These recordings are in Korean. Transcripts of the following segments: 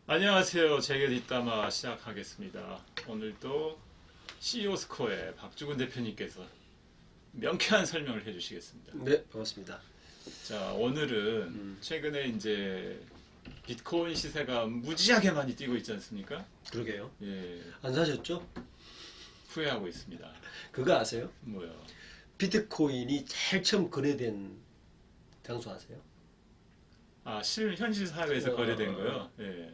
안녕하세요. 재계 뒷담화 시작하겠습니다. 오늘도 CEO 스코어의 박주근 대표님께서 명쾌한 설명을 해주시겠습니다. 네, 반갑습니다. 자, 오늘은 최근에 이제 비트코인 시세가 무지하게 많이 뛰고 있지 않습니까? 그러게요. 예, 안 사셨죠? 후회하고 있습니다. 그거 아세요? 뭐요? 비트코인이 제일 처음 거래된 장소 아세요? 아, 현실 사회에서 어, 거래된 거요? 예,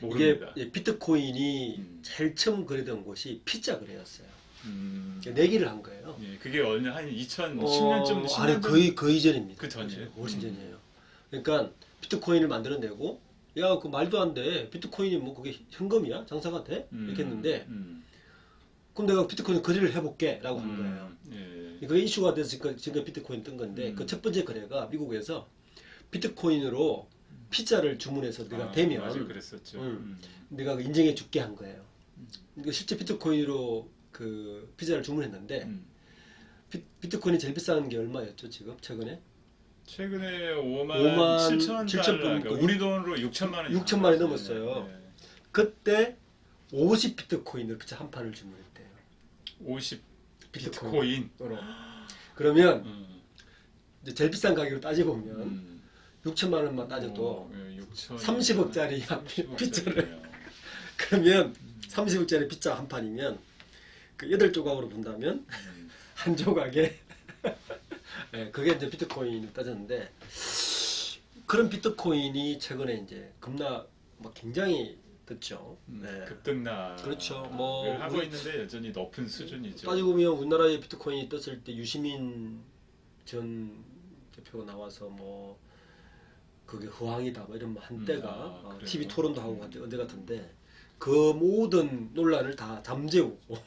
이게 모릅니다. 비트코인이 제일 처음 거래된 곳이 피자 거래였어요. 음, 내기를 한 거예요. 예, 그게 어느 한 2010년쯤, 10년 아니 거의 전입니다. 그 전이에요? 훨씬 전이에요. 그러니까 비트코인을 만들어내고 야, 그 말도 안 돼. 비트코인이 뭐 그게 현금이야? 장사가 돼? 이렇게 했는데 그럼 내가 비트코인 거래를 해볼게라고 한 거예요. 예. 그게 이슈가 돼서 지금 비트코인 뜬 건데 그 첫 번째 거래가 미국에서 비트코인으로 피자를 주문해서 내가 되면 맞아, 그랬었죠. 내가 인정해 줄게 한 거예요. 그러니까 실제 비트코인으로 그 피자를 주문했는데 비트코인이 제일 비싼 게 얼마였죠 지금 최근에? 최근에 5만 5만 7천 달러, 그러니까 우리 돈으로 6천만 원이 6천만 원이 넘었어요. 네. 그때 50 비트코인으로 피자 한 판을 주문했대요. 50 비트코인. 그러면 음, 이제 제일 비싼 가격으로 따져보면 6천만 원만 따져도 30억짜리 피자를 그러면 30억짜리 피자 한 판이면 그 8조각으로 본다면 한 조각에 네, 그게 이제 비트코인을 따졌는데 그런 비트코인이 최근에 이제 급락 막 굉장히 됐죠. 네. 급등락을 그렇죠. 뭐 하고 우리 있는데 여전히 높은 수준이죠. 따지고 보면 우리나라에 비트코인이 떴을 때 유시민 전 대표가 나와서 뭐 그게 허황이다 뭐 이런 한때가 그래요? TV 토론도 하고 언제 같은데 그 모든 논란을 다 잠재우고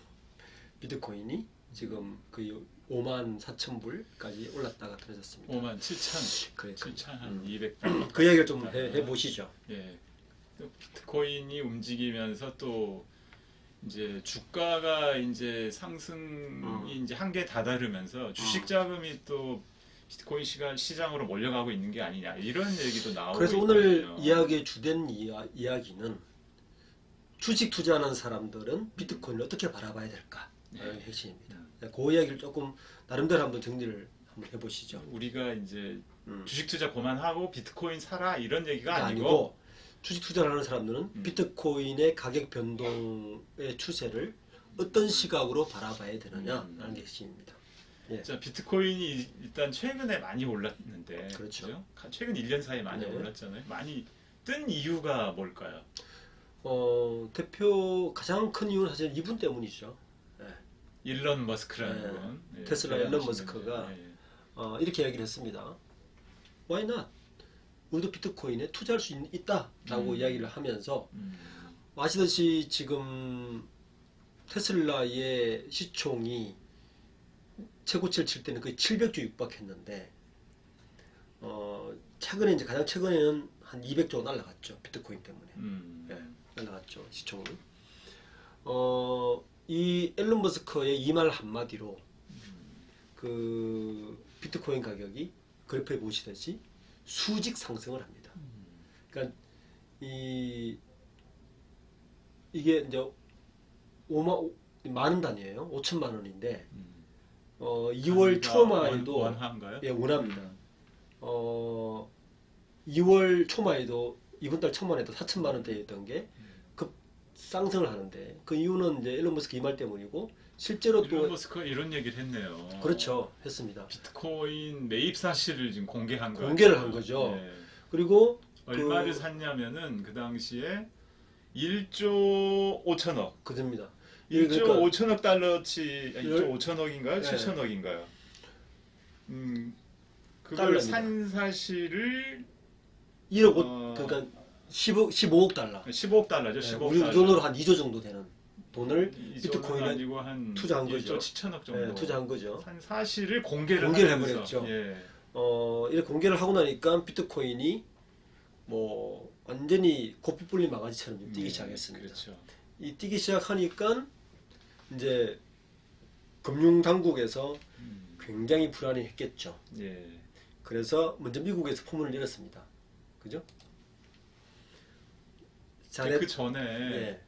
비트코인이 지금 그 5만 4천 불까지 올랐다가 떨어졌습니다. 5만 7천, 그래, 7천 한 200달러. 그 얘기를 좀 해보시죠. 예. 비트코인이 움직이면서 또 이제 주가가 이제 상승이 이제 한계에 다다르면서 주식 자금이 또 비트코인 시장으로 몰려가고 있는 게 아니냐 이런 얘기도 나오고 그래서 있거든요. 오늘 이야기의 주된 이야기는 주식 투자하는 사람들은 비트코인을 어떻게 바라봐야 될까? 는 핵심입니다. 그 이야기를 조금 나름대로 한번 정리를 한번 해보시죠. 우리가 이제 주식 투자 그만하고 비트코인 사라 이런 얘기가 그러니까 아니고 주식 투자를 하는 사람들은 비트코인의 가격 변동의 추세를 어떤 시각으로 바라봐야 되느냐라는 게 핵심입니다. 예. 자, 비트코인이 일단 최근에 많이 올랐는데 그렇죠. 그죠? 최근 1년 사이에 많이 네. 올랐잖아요. 많이 뜬 이유가 뭘까요? 대표 가장 큰 이유는 사실 이분 때문이죠. 일론 머스크라는 네. 분. 예, 테슬라 잘 일론 아시는 머스크가 분이에요. 예. 이렇게 얘기를 했습니다. Why not? 우리도 비트코인에 투자할 수 있다라고 이야기를 하면서 아시다시피 지금 테슬라의 시총이 최고치를 칠 때는 거의 700조 육박했는데 최근에 이제 가장 최근에는 한 200조 날라갔죠. 비트코인 때문에. 날라갔죠. 시총이. 이 앨런 머스크의 이 말 한마디로 그 비트코인 가격이 그래프에 보시듯이 수직 상승을 합니다. 그러니까 이게 이제 많은 단위예요. 5천만 원인데 2월 초만 해도 원화인가요? 예, 원화입니다. 2월 초만 해도 이번 달 초만 해도 4천만 원대였던 게 상승을 하는데 그 이유는 이제 일론 머스크 이 말 때문이고 실제로 일론 또 머스크가 이런 얘기를 했네요. 그렇죠. 했습니다. 비트코인 매입 사실을 지금 공개한 거예요. 공개를 한 거죠. 예. 그리고 얼마를 샀냐면은 그 당시에 1조 5천억. 그겁니다. 1조 그러니까 5천억 달러치, 1조 5천억인가요? 네. 7천억인가요? 그걸 달러입니다. 산 사실을 1억 그러니까 15억 달러. 15억 달러죠. 15억 우리 달러. 돈으로 한 2조 정도 되는 돈을 비트코인에 아니고 한 투자한 1조 거죠. 7천억 정도. 네, 투자한 거죠. 산 사실을 공개를 해버렸죠. 하면서, 예. 이렇게 공개를 하고 나니까 비트코인이 뭐 완전히 고삐 뿔린 망아지처럼 뛰기 시작했습니다. 그렇죠. 이 뛰기 시작하니까 이제 금융 당국에서 굉장히 불안해했겠죠. 예. 그래서 먼저 미국에서 포문을 열었습니다. 그죠? 자넷 그 전에 예.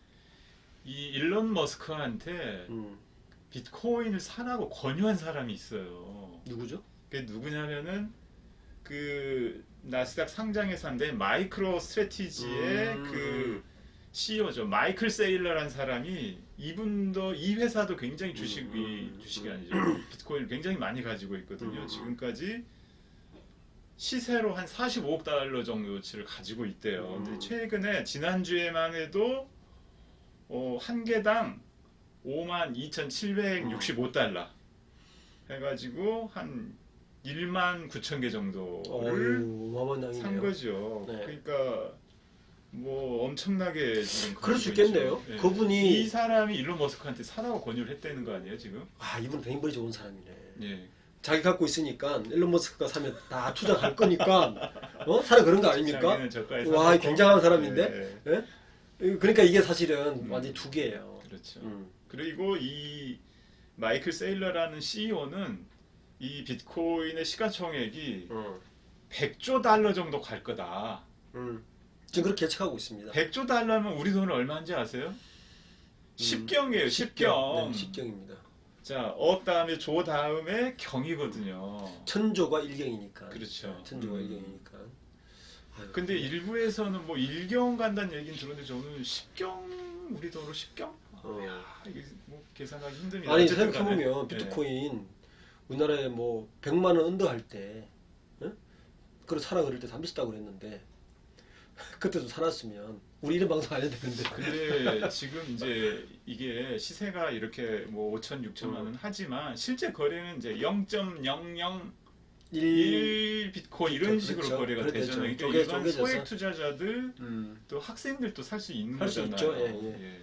이 일론 머스크한테 비트코인을 사라고 권유한 사람이 있어요. 누구죠? 그게 누구냐면은 그 나스닥 상장회사인데 마이크로 스트래티지의 그 CEO죠. 마이클 세일러라는 사람이 이분도 이 회사도 굉장히 주식이 아니죠. 비트코인을 굉장히 많이 가지고 있거든요. 지금까지 시세로 한 45억 달러 정도치를 가지고 있대요. 근데 최근에 지난주에만 해도 한 개당 52,765달러 해가지고 한 1만 9천 개 정도를 산 거죠. 네. 그러니까 뭐 엄청나게 지금 그럴 수 있겠네요. 예. 그분이 이 사람이 일론 머스크한테 사라고 권유를 했다는 거 아니에요 지금? 아 이분 뱅벌이 좋은 사람이네. 예. 자기 갖고 있으니까 일론 머스크가 사면 다 투자할 거니까 사라 그런 거 아닙니까? 자기는 저가에 와 사놓고. 굉장한 사람인데. 예. 예? 그러니까 이게 사실은 완전히 두 개예요. 그렇죠. 그리고 이 마이클 세일러라는 CEO는 이 비트코인의 시가총액이 100조 달러 정도 갈 거다. 지금 그렇게 예측하고 있습니다. 100조 달러면 우리 돈은 얼마인지 아세요? 10경이에요. 10경. 네, 10경입니다. 자, 억 다음에 조 다음에 경이거든요. 천조가 1경이니까. 그렇죠. 천조가 1경이니까. 근데 일부에서는 뭐 1경 간다는 얘기는 들었는데 저는 10경 우리 돈으로 10경? 야, 이게 뭐 계산하기 힘듭니다. 아니 어쨌든 간에. 생각해보면 비트코인 우리나라에 뭐 100만 원 언더 할 때 그걸 사라 그럴 때 다 비싸다고 그랬는데 그때도 사놨으면 우리 이런 방송 안 해도 되는데. 근데 지금 이제 이게 시세가 이렇게 뭐 5천, 6천만 원 하지만 실제 거래는 이제 0.0001 비트코인 이런 식으로 그렇죠. 거래가 그렇죠. 되잖아요. 그러니까 일반 쪼개져서. 소액 투자자들 또 학생들도 살 수 있는 할 수 거잖아요. 있죠. 예. 예.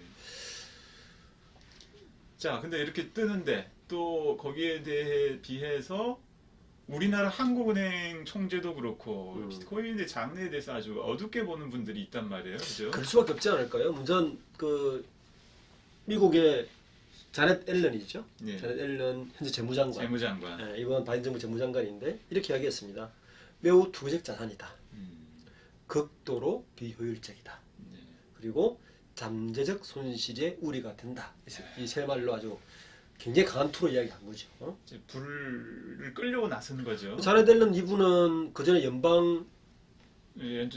자, 근데 이렇게 뜨는데 또 거기에 대해 비해서 우리나라 한국은행 총재도 그렇고 비트코인의 장래에 대해서 아주 어둡게 보는 분들이 있단 말이에요. 그죠? 그럴 수밖에 없지 않을까요? 우선 그 미국의 자넷 앨런이죠. 예. 자넷 앨런 현재 재무장관. 재무장관. 예, 이번 바이든 정부 재무장관인데 이렇게 이야기했습니다. 매우 투기적 자산이다. 극도로 비효율적이다. 네. 그리고 잠재적 손실에 우려가 된다. 이 세 말로 아주 굉장히 강한 투로 이야기한 거죠. 이제 불을 끌려고 나서는 거죠. 자넷 앨런 이분은 그 전에 연준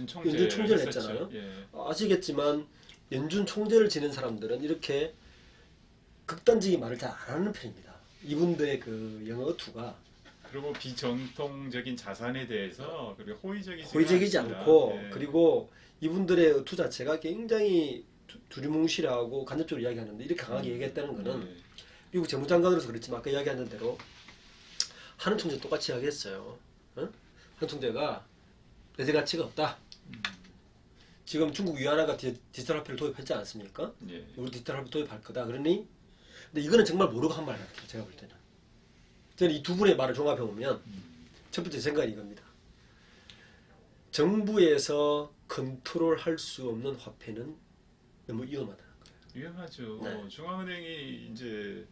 총재를 했었죠. 했잖아요. 예. 아시겠지만 연준 총재를 지낸 사람들은 이렇게 극단적인 말을 잘 안 하는 편입니다. 이분들의 그 영어 어투가 그리고 비정통적인 자산에 대해서 그리고 호의적이지 않고 예. 그리고 이분들의 어투 자체가 굉장히 두리뭉실하고 간접적으로 이야기하는데 이렇게 강하게 얘기했다는 거는 예. 미국 재무장관으로서 그렇지만 아까 이야기하는 대로 하는 총재 똑같이 이야기했어요. 한 총재가 내재 가치가 없다. 지금 중국 위안화가 디지털 화폐를 도입했지 않습니까? 예. 우리 디지털 화폐 도입할 거다. 그러니 근데 이거는 정말 모르고 한 말 같아요. 제가 볼 때는. 저는 이 두 분의 말을 종합해 보면 첫 번째 생각이 이겁니다. 정부에서 컨트롤할 수 없는 화폐는 너무 위험하다는 거예요. 위험하죠. 네. 중앙은행이 이제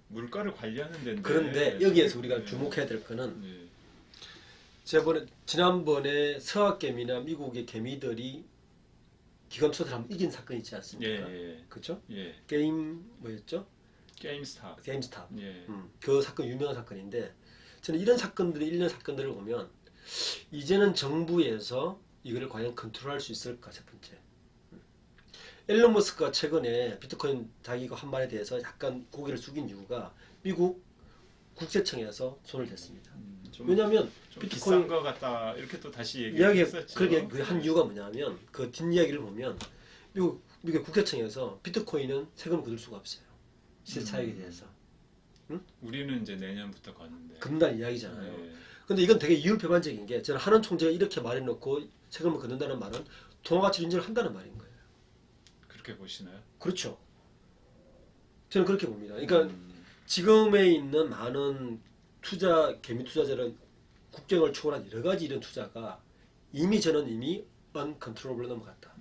물가를 관리하는 데인데. 그런데 여기에서 우리가 예. 주목해야 될 거는 예. 지난번에 서학개미나 미국의 개미들이 기관 투자를 한번 이긴 사건이 있지 않습니까? 예. 그렇죠? 예. 게임 뭐였죠? 게임스탑. 게임스탑. 예. 그 사건 유명한 사건인데 저는 이런 사건들이 일련 사건들을 보면 이제는 정부에서 이거를 과연 컨트롤할 수 있을까 첫 번째. 앨런 머스크가 최근에 비트코인 자기가 한 말에 대해서 약간 고개를 숙인 이유가 미국 국세청에서 손을 댔습니다. 왜냐하면 좀 비트코인 비싼 거 같다 이렇게 또 다시 이야기 얘기했었죠. 그렇게 그 한 이유가 뭐냐면 그 뒷이야기를 보면 미국 국세청에서 비트코인은 세금을 거둘 수가 없어요. 시세 차익에 대해서. 우리는 이제 내년부터 걷는데. 금단 이야기잖아요. 예. 근데 이건 되게 이율배반적인 게 저는 하는 총재가 이렇게 말해놓고 세금을 걷는다는 말은 통화가치를 인정을 한다는 말인 거예요. 그렇게 보시나요? 그렇죠. 저는 그렇게 봅니다. 그러니까 지금에 있는 많은 개미 투자자는 국경을 초월한 여러 가지 이런 투자가 저는 이미 uncontrollable로 넘어갔다.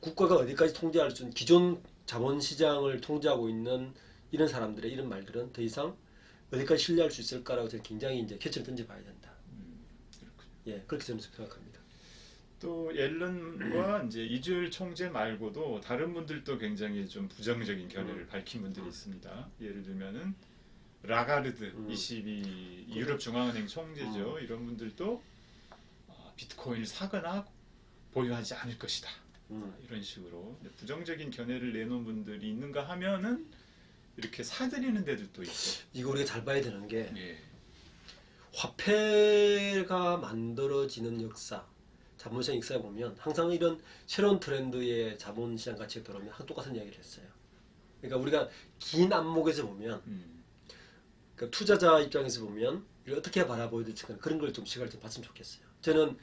국가가 어디까지 통제할 수 있는 기존 자본시장을 통제하고 있는 이런 사람들의 이런 말들은 더 이상 어디까지 신뢰할 수 있을까라고 저는 굉장히 이제 개체를 던져봐야 된다. 예, 그렇게 저는 생각합니다. 또 옐런과 이제 이주열 총재 말고도 다른 분들도 굉장히 좀 부정적인 견해를 밝힌 분들이 있습니다. 예를 들면은 라가르드 22 유럽 중앙은행 총재죠. 이런 분들도 비트코인을 사거나 보유하지 않을 것이다. 이런 식으로 부정적인 견해를 내놓은 분들이 있는가 하면은 이렇게 사들이는 데들도 있고. 이거 우리가 잘 봐야 되는 게 예. 화폐가 만들어지는 역사, 자본시장 역사에 보면 항상 이런 새로운 트렌드의 자본시장 가치가 들어오면 항상 똑같은 이야기를 했어요. 그러니까 우리가 긴 안목에서 보면 그러니까 투자자 입장에서 보면 이걸 어떻게 바라보야 될지 그런 걸 좀 시각을 좀 봤으면 좋겠어요. 저는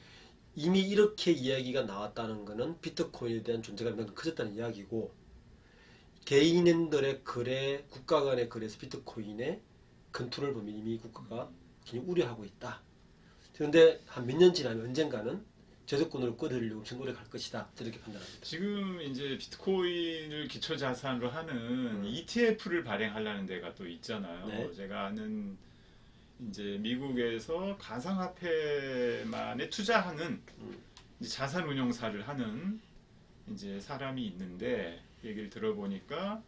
이미 이렇게 이야기가 나왔다는 것은 비트코인에 대한 존재감이 매우 커졌다는 이야기고, 개인들의 거래, 국가 간의 거래에서 비트코인의 건투를 보면 이미 국가가 굉장히 우려하고 있다. 그런데 한 몇 년 지나면 언젠가는 저작권을 끌어들이려고 엄청 노력할 것이다. 저렇게 판단합니다. 지금 이제 비트코인을 기초 자산으로 하는 ETF를 발행하려는 데가 또 있잖아요. 네. 제가 아는 이제 미국에서 가상화폐만에 투자하는 이제 자산 운용사를 하는 이제 사람이 있는데, 얘기를 들어보니까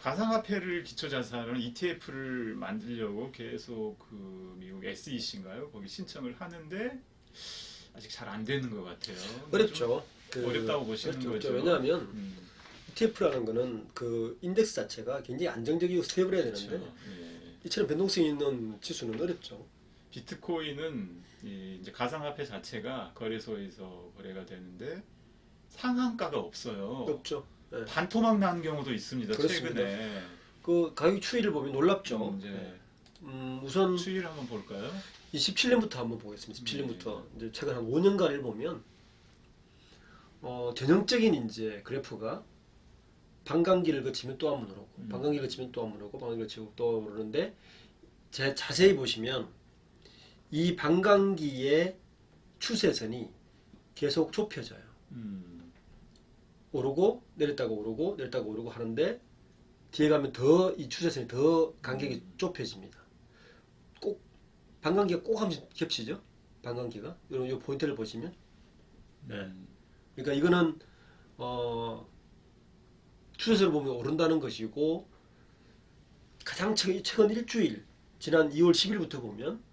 가상화폐를 기초 자산으로 ETF를 만들려고 계속 그 미국 SEC인가요? 거기 신청을 하는데 아직 잘 안 되는 것 같아요. 어렵죠. 어렵다고 보시는 거죠. 왜냐하면 ETF라는 거는 그 인덱스 자체가 굉장히 안정적이고 스테이블해야 되는데, 그렇죠. 예. 이처럼 변동성이 있는 지수는 어렵죠. 비트코인은 이제 가상화폐 자체가 거래소에서 거래가 되는데 상한가가 없어요. 없죠. 네. 반토막 난 경우도 있습니다. 그렇습니다. 최근에. 그 가격 추이를 보면 놀랍죠. 이제 우선 추이를 한번 볼까요? 17년부터 한번 보겠습니다. 17년부터 이제 최근 한 5년간을 보면 전형적인 이제 그래프가 반감기를 거치면 또 한 번 오르고, 반감기를 거치면 또 한 번 오르고, 반감기를 거치고 또 오르는데, 자세히 보시면 이 반감기의 추세선이 계속 좁혀져요. 오르고 내렸다가 오르고 내렸다가 오르고 하는데, 뒤에 가면 더 이 추세선이 더 간격이 좁혀집니다. 꼭 반감기가 꼭 한번 겹치죠. 반감기가 여러분 이 포인트를 보시면, 네. 그러니까 이거는 추세선을 보면 오른다는 것이고, 가장 최근 일주일 지난 2월 10일부터 보면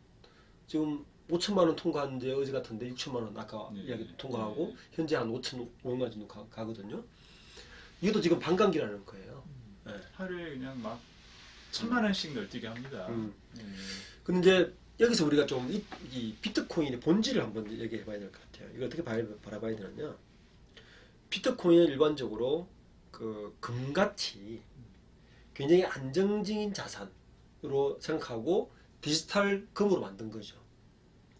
지금 5천만 원 통과한 지 어제 같은데 6천만 원 아까 이야기 통과하고 현재 한 5,500만 정도 가거든요. 이것도 지금 반감기라는 거예요. 네. 하루에 그냥 막 1,000만 원씩 널뛰게 합니다. 근데 이제 여기서 우리가 좀 이 비트코인의 본질을 한번 얘기해 봐야 될 것 같아요. 이거 어떻게 바라봐야 되느냐. 비트코인은 일반적으로 그 금같이 굉장히 안정적인 자산으로 생각하고 디지털 금으로 만든 거죠.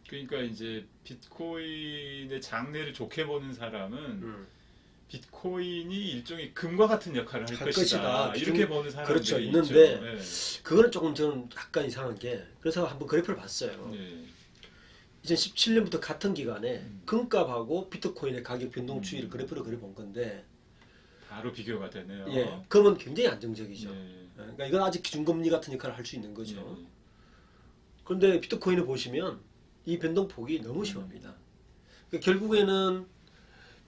그러니까 이제 비트코인의 장래를 좋게 보는 사람은 비트코인이 일종의 금과 같은 역할을 할 것이다. 이렇게 보는 사람들이 그렇죠. 있는데 있죠. 네. 그거는 조금 저는 약간 이상한 게, 그래서 한번 그래프를 봤어요. 네. 2017년부터 같은 기간에 금값하고 비트코인의 가격 변동 추이를 그래프로 그려본 건데, 바로 비교가 되네요. 예, 금은 굉장히 안정적이죠. 네. 그러니까 이건 아직 기준금리 같은 역할을 할 수 있는 거죠. 네. 그런데 비트코인을 보시면 이 변동폭이 너무 심합니다. 그러니까 결국에는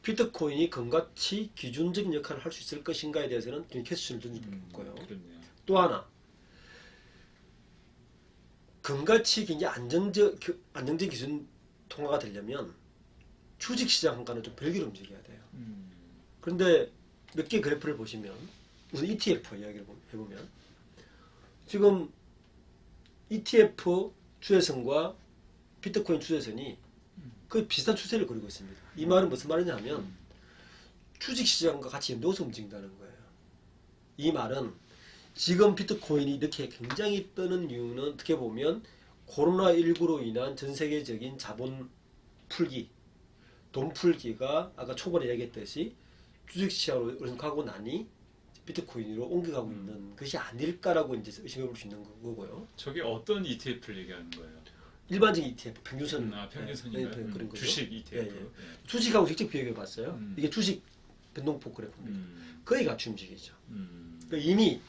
비트코인이 금같이 기준적인 역할을 할 수 있을 것인가에 대해서는 좀 캐스션을 던져보고요. 그렇네요. 또 하나, 금같이 굉장히 안정적 기준 통과가 되려면 주식시장 한가는 좀 별개로 움직여야 돼요. 그런데 몇 개 그래프를 보시면, 우선 ETF 이야기를 해보면 지금 ETF 추세선과 비트코인 추세선이 거의 비슷한 추세를 그리고 있습니다. 이 말은 무슨 말이냐 하면 주식시장과 같이 연동해서 움직인다는 거예요. 이 말은 지금 비트코인이 이렇게 굉장히 뜨는 이유는 어떻게 보면 코로나19로 인한 전 세계적인 자본 풀기, 돈 풀기가 아까 초반에 얘기했듯이 주식시장으로 가고 나니 비트코인으로 옮겨가고 있는 것이 아닐까라고 이제 의심해 볼 수 있는 거고요. 저게 어떤 ETF를 얘기하는 거예요? 일반적인 ETF, 평균선. 평균선인가요? 그런 거죠. 주식 ETF. 예, 예. 주식하고 직접 비교해 봤어요. 이게 주식 변동폭 그래프입니다. 거의 같이 움직이죠. 그러니까 이미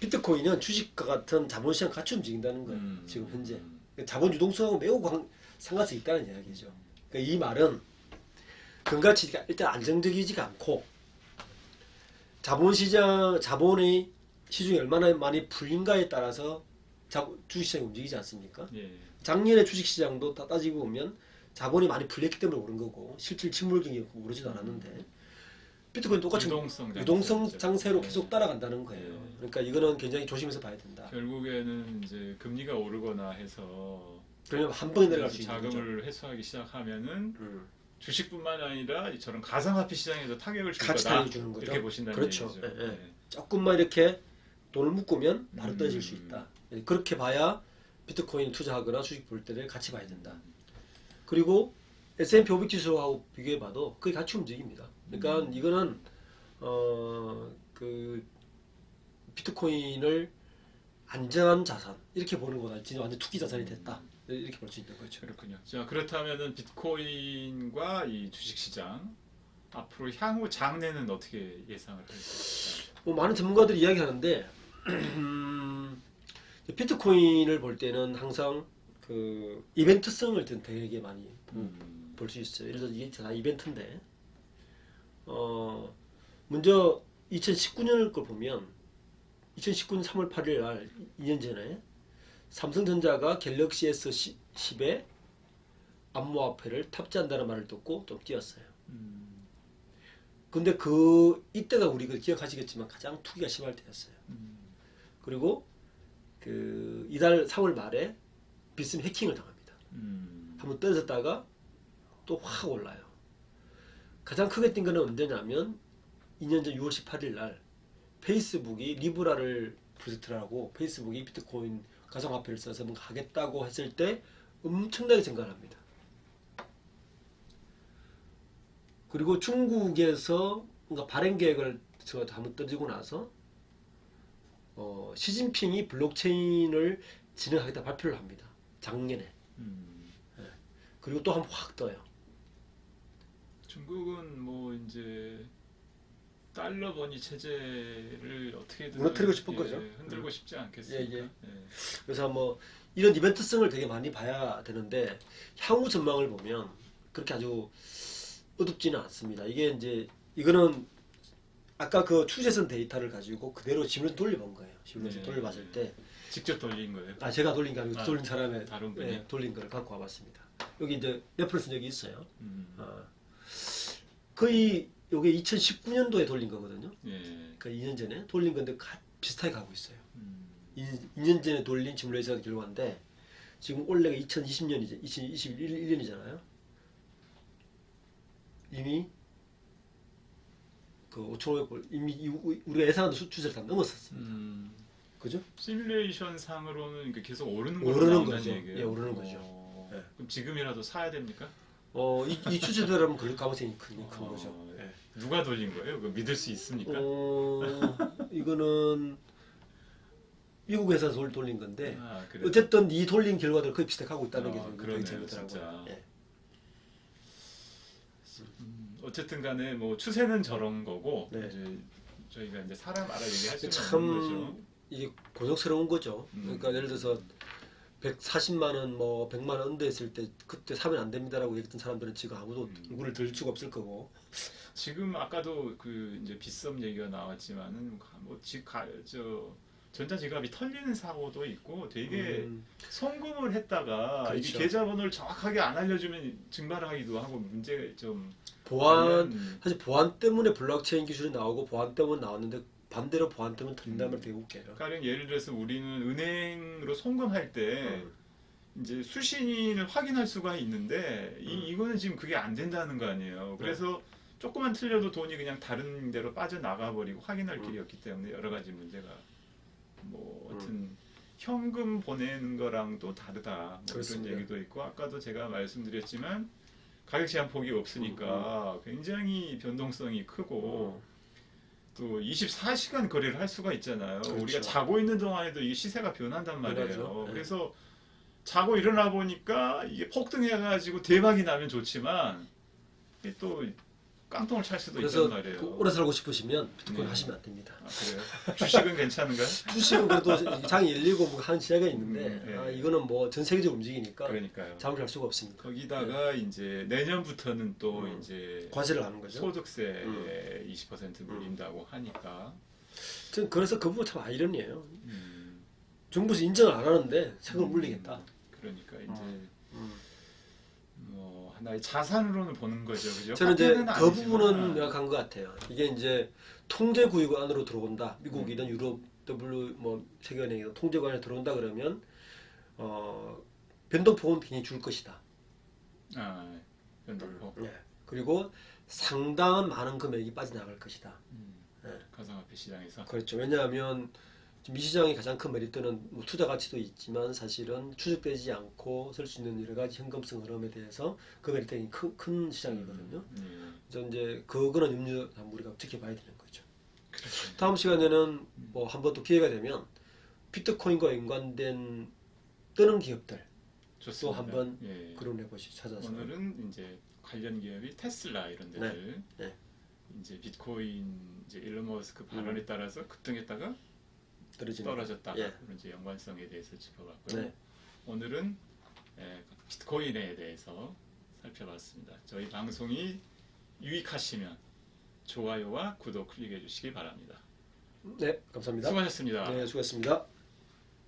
비트코인은 주식과 같은 자본시장 같이 움직인다는 거예요. 지금 현재. 그러니까 자본 유동성하고 매우 상관성이 있다는 이야기죠. 그러니까 이 말은 근가치가 일단 안정적이지가 않고 자본의 시중에 얼마나 많이 풀린가에 따라서 주식시장이 움직이지 않습니까? 예. 작년에 주식시장도 따지고 보면 자본이 많이 풀렸기 때문에 오른 거고 실질 침몰 경이 오르지도 않았는데 비트코인 똑같이 유동성 장세로 계속 따라간다는 거예요. 예. 그러니까 이거는 굉장히 조심해서 봐야 된다. 결국에는 이제 금리가 오르거나 해서 그러면 한 번에 내려갈 수 있는 거죠. 자금을 회수하기 시작하면은 주식뿐만 아니라 이처럼 가상화폐 시장에도 타격을 줄 같이 거다. 타격을 주는 거죠. 이렇게 보신다는 그렇죠. 얘기죠. 예, 예. 네. 조금만 이렇게 돈을 묶으면 바로 떨어질 수 있다. 그렇게 봐야 비트코인 투자하거나 주식 볼 때를 같이 봐야 된다. 그리고 S&P 500 지수하고 비교해봐도 거의 같이 움직입니다. 그러니까 이거는 그 비트코인을 안전한 자산 이렇게 보는 거다. 진짜 완전 투기 자산이 됐다. 이렇게 볼 수 있는 거죠. 그렇군요. 자, 그렇다면은 비트코인과 이 주식시장 앞으로 향후 장래는 어떻게 예상을 할 수 있을까요? 뭐 많은 전문가들이 이야기하는데 비트코인을 볼 때는 항상 그 이벤트성을 되게 많이 볼 수 있어요. 예를 들어서 이게 다 이벤트인데 먼저 2019년을 걸 보면 2019년 3월 8일 날 2년 전에 삼성전자가 갤럭시 S10에 암호화폐를 탑재한다는 말을 듣고 좀 뛰었어요. 근데 이때가 우리가 기억하시겠지만 가장 투기가 심할 때였어요. 그리고 이달 3월 말에 비스듬히 해킹을 당합니다. 한번 떨어졌다가 또 확 올라요. 가장 크게 뛴 거는 언제냐면 2년 전 6월 18일 날 페이스북이 리브라를 프로젝트를 하고 페이스북이 비트코인 가상화폐를 써서 뭔가 하겠다고 했을 때 엄청나게 증가를 합니다. 그리고 중국에서 뭔가 발행 계획을 한번 떠지고 나서 시진핑이 블록체인을 진행하겠다 발표를 합니다. 작년에. 네. 그리고 또 한 번 확 떠요. 중국은 뭐 이제 달러 번위 체제를 어떻게든 무너뜨리고 싶은 거죠. 흔들고 싶지 않겠습니까? 예. 그래서 뭐 이런 이벤트성을 되게 많이 봐야 되는데 향후 전망을 보면 그렇게 아주 어둡지는 않습니다. 이거는 아까 그 추세선 데이터를 가지고 그대로 시뮬레이션 돌려본 거예요. 시뮬레이션 돌려봤을 때 직접 돌린 거예요? 제가 돌린 게 아니고 돌린 사람의 다른 분이? 돌린 거를 갖고 와봤습니다. 여기 이제 레퍼런스 여기 있어요. 거의 요게 2019년도에 돌린 거거든요. 그러니까 2년 전에 돌린 건데 비슷하게 가고 있어요. 2년 전에 돌린 시뮬레이션 결과인데 지금 올해가 2020년이죠. 2021년이잖아요. 이미 그 5,500불 이미 우리가 예상하는 추세를 다 넘었었습니다. 그죠? 시뮬레이션 상으로는 계속 오르는 거죠. 얘기예요. 예, 오르는 거죠. 예. 그럼 지금이라도 사야 됩니까? 이 추세대로라면 그럴 가능성이 큰 거죠. 예. 누가 돌린 거예요? 그거 믿을 수 있습니까? 이거는 미국 회사에서 돌린 건데 그래요? 어쨌든 이 돌린 결과들 거의 비슷하게 하고 있다는 게 그러네요, 재밌더라고요. 진짜. 예. 어쨌든 간에 뭐 추세는 저런 거고 네. 이제 저희가 이제 사람 알아 얘기할 수는 참 없는 거죠. 이게 곤혹스러운 거죠. 그러니까 예를 들어서 140만 원, 뭐 100만 원 언더했을 때 그때 사면 안 됩니다라고 얘기했던 사람들은 지금 아무도 얼굴을 들 수가 없을 거고. 지금 아까도 그 이제 빗썸 얘기가 나왔지만은 전자지갑이 털리는 사고도 있고 되게 송금을 했다가 그렇죠. 이게 계좌번호를 정확하게 안 알려주면 증발하기도 하고 문제 좀 사실 보안 때문에 블록체인 기술이 나오고 보안 때문에 나왔는데 반대로 보안 때문에 털린다는 말 되게 웃겨요. 가령 예를 들어서 우리는 은행으로 송금할 때 이제 수신인을 확인할 수가 있는데 이거는 지금 그게 안 된다는 거 아니에요. 그래서 조금만 틀려도 돈이 그냥 다른 데로 빠져나가 버리고 확인할 길이 없기 때문에 여러 가지 문제가 뭐 하여튼 현금 보내는 거랑도 다르다 뭐 이런 얘기도 있고 아까도 제가 말씀드렸지만 가격 제한 폭이 없으니까 굉장히 변동성이 크고 또 24시간 거래를 할 수가 있잖아요. 그렇죠. 우리가 자고 있는 동안에도 이게 시세가 변한단 말이에요. 네. 그래서 자고 일어나 보니까 이게 폭등해가지고 대박이 나면 좋지만 이게 또 깡통을 찰 수도 그래서 있단 말이에요. 오래 살고 싶으시면 비트코인 네. 하시면 안 됩니다. 아, 그래요? 주식은 괜찮은가요? 주식은 그래도 장이 열리고 뭐 하는 시야가 있는데 네. 아, 이거는 뭐 전 세계적 움직이니까 그러니까요. 잠을 잘 수가 없습니다. 거기다가 이제 내년부터는 또 이제 과세를 하는 거죠. 소득세 20% 물린다고 하니까 전 그래서 그 부분 참 아이러니해요. 음, 정부에서 인정을 안 하는데 세금을 물리겠다. 그러니까 이제 음. 뭐 하나의 자산으로는 보는 거죠, 그죠? 저는 이제 화폐는 그 아니지만. 부분은 명확한 것 같아요. 이게 이제 통제 구역 안으로 들어온다. 미국이든 유럽 W 뭐 세계은행이든 통제 구역 안에 들어온다 그러면 변동폭은 굉장히 줄 것이다. 아, 변동폭. 네. 그리고 상당한 많은 금액이 빠져나갈 것이다. 네. 가상화폐 시장에서. 그렇죠. 왜냐하면 지금 이 시장의 가장 큰 메리트는 뭐 투자 가치도 있지만 사실은 추적되지 않고 쓸 수 있는 여러 가지 현금성 흐름에 대해서 그 메리트가 큰 시장이거든요. 그래서 이제 그거는 염려 우리가 지켜봐야 되는 거죠. 그렇죠. 다음 시간에는 뭐 한 번 또 기회가 되면 비트코인과 연관된 뜨는 기업들 좋습니다. 또 한번 예. 그런 해보시 찾아서 오늘은 이제 관련 기업이 테슬라 이런 데들 네. 이제 비트코인 이제 일론 머스크 발언에 따라서 급등했다가 떨어졌다가 예. 그런 이제 연관성에 대해서 짚어봤고요. 네. 오늘은 비트코인에 대해서 살펴봤습니다. 저희 방송이 유익하시면 좋아요와 구독 클릭해 주시기 바랍니다. 네, 감사합니다. 수고하셨습니다. 네, 수고했습니다.